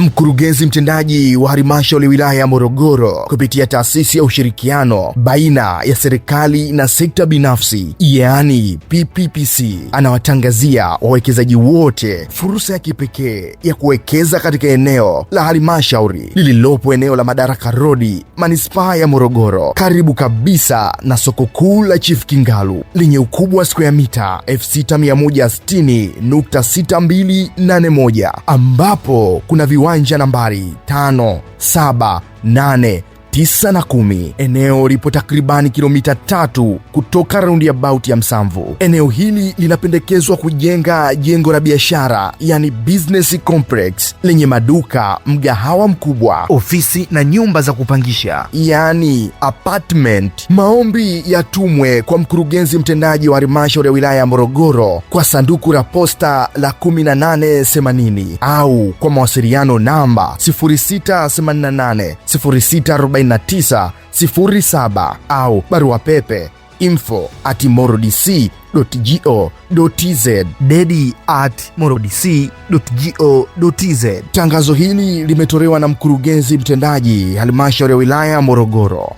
Mkurugenzi mtendaji wa halmashauri ya wilaya ya Morogoro kupitia taasisi ya ushirikiano baina ya serikali na sekta binafsi, yaani PPPC, anawatangazia wawekezaji wote fursa ya kipekee ya kuwekeza katika eneo la halmashauri lililopo eneo la Madaraka Road, manispaa ya Morogoro, karibu kabisa na soko kuu la Chief Kingalu lenye ukubwa wa square mita 6160.6281, ambapo kuna viwanja nambari 5, 7, 8, 9 na 10. Eneo lipo takribani kilomita 3 kutoka roundabout ya Msamvu. Eneo hili linapendekezwa kujenga jengo la biashara, yani business complex, lenye maduka, mgahawa mkubwa, ofisi na nyumba za kupangisha, yani apartment. Maombi yatumwe kwa mkurugenzi mtendaji wa halmashauri ya wilaya ya Morogoro kwa sanduku la posta la 1880 au kwa mawasiliano namba 0688 064907 au barua pepe info@morodc.go.tz, dedi@morodc.go.tz. Tangazo hili limetolewa na mkurugenzi mtendaji halmashauri ya wilaya ya Morogoro.